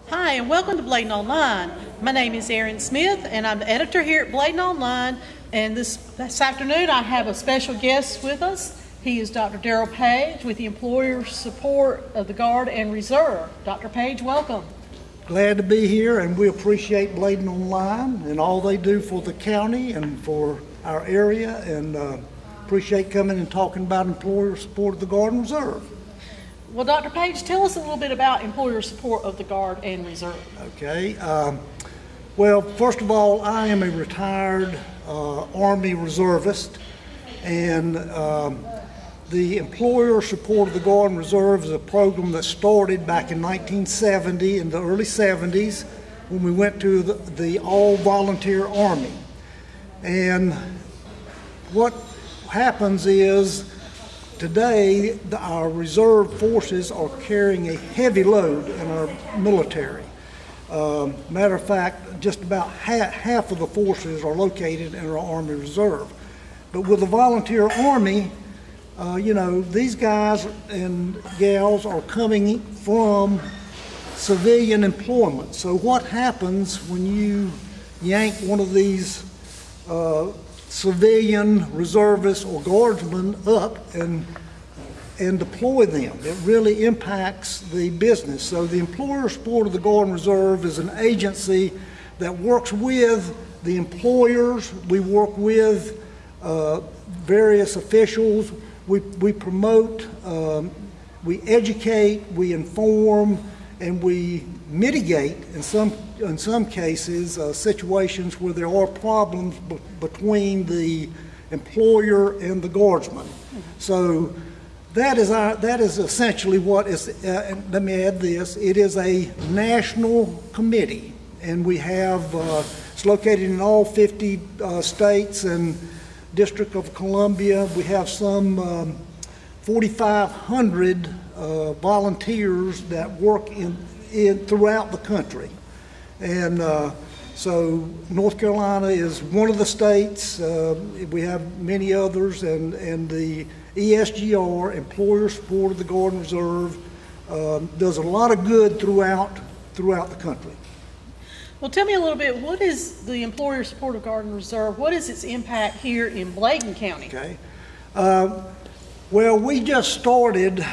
Hi, and welcome to Bladen Online. My name is Erin Smith, and I'm the editor here at Bladen Online. And this afternoon, I have a special guest with us. He is Dr. Darrell Page with the Employer Support of the Guard and Reserve. Dr. Page, welcome. Glad to be here, and we appreciate Bladen Online and all they do for the county and for our area, and appreciate coming and talking about Employer Support of the Guard and Reserve. Well, Dr. Page, tell us a little bit about Employer Support of the Guard and Reserve. Okay. Well, first of all, I am a retired Army reservist, and the Employer Support of the Guard and Reserve is a program that started back in 1970, in the early 70s, when we went to the all-volunteer Army. And what happens is, today, our reserve forces are carrying a heavy load in our military. Matter of fact, just about half of the forces are located in our Army Reserve. But with the volunteer Army, these guys and gals are coming from civilian employment. So what happens when you yank one of these civilian reservists or guardsmen up and deploy them? It really impacts the business. So the Employer Support of the Guard and Reserve is an agency that works with the employers. We work with various officials. We promote, we educate, we inform, and we mitigate in some cases situations where there are problems between the employer and the guardsman. So that is essentially what is. And let me add this: it is a national committee, and we have it's located in all 50 states and District of Columbia. We have some 4,500 volunteers that work throughout the country. And so North Carolina is one of the states. We have many others, and the ESGR, Employer Support of the Guard and Reserve, does a lot of good throughout the country. Well, tell me a little bit, what is the Employer Support of Guard and Reserve? What is its impact here in Bladen County? Okay. Well, we just started.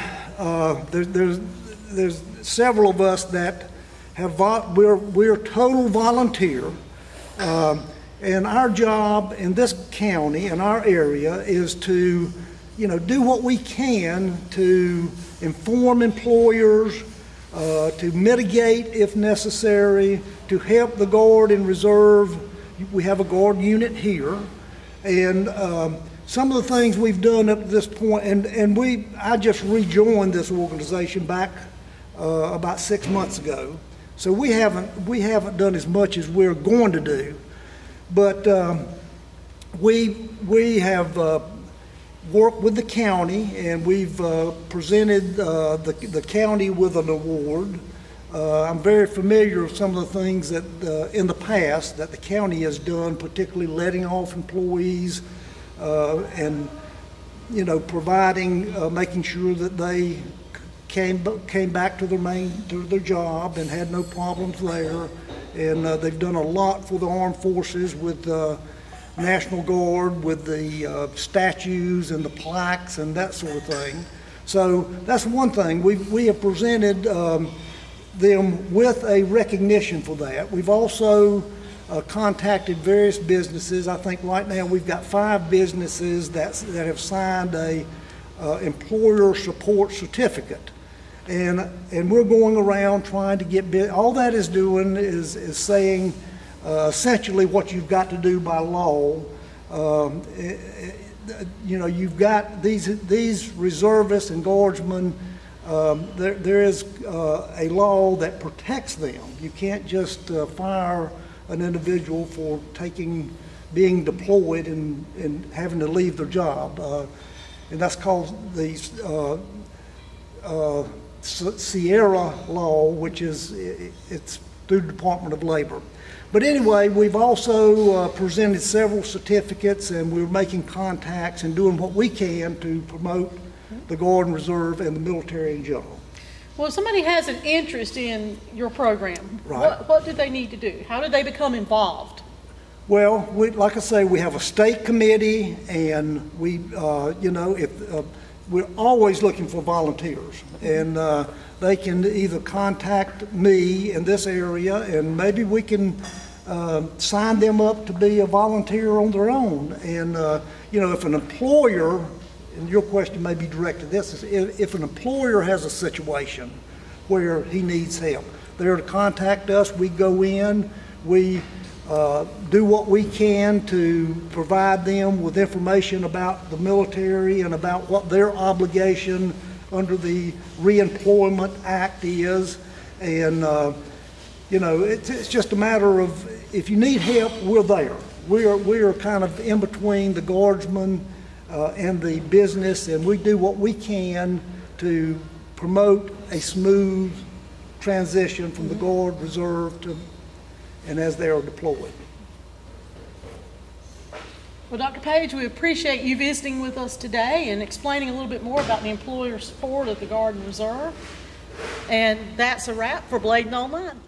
There's several of us that have we're total volunteer, and our job in this county, in our area, is to do what we can to inform employers, to mitigate if necessary, to help the Guard and Reserve. We have a Guard unit here, and some of the things we've done up to this point, and I just rejoined this organization back about 6 months ago, so we haven't done as much as we're going to do, but we have worked with the county, and we've presented the county with an award. I'm very familiar with some of the things that in the past that the county has done, particularly letting off employees and providing, making sure that they came back to their job and had no problems there. And they've done a lot for the armed forces with the National Guard, with the statues and the plaques and that sort of thing. So that's one thing. We have presented them with a recognition for that. We've also contacted various businesses. I think right now we've got 5 businesses that have signed a employer support certificate, and we're going around trying to get all that is doing is saying essentially what you've got to do by law. You've got these reservists and guardsmen. There is a law that protects them. You can't just fire an individual for being deployed and having to leave their job. And that's called the Sierra law, which it's through the Department of Labor. But anyway, we've also presented several certificates, and we're making contacts and doing what we can to promote the Guard and Reserve and the military in general. Well, if somebody has an interest in your program, Right. what do they need to do? How do they become involved? Well, like I say, we have a state committee, and we, we're always looking for volunteers, and they can either contact me in this area, and maybe we can sign them up to be a volunteer on their own. And if an employer, and your question may be directed to this, is if an employer has a situation where he needs help, they're to contact us. We go in, we do what we can to provide them with information about the military and about what their obligation under the Reemployment Act is. And it's just a matter of, if you need help, we're there. We are kind of in between the guardsmen and the business, and we do what we can to promote a smooth transition from the Guard, Reserve to, and as they are deployed. Well, Dr. Page, we appreciate you visiting with us today and explaining a little bit more about the employer support of the Guard and Reserve. And that's a wrap for Bladen Online.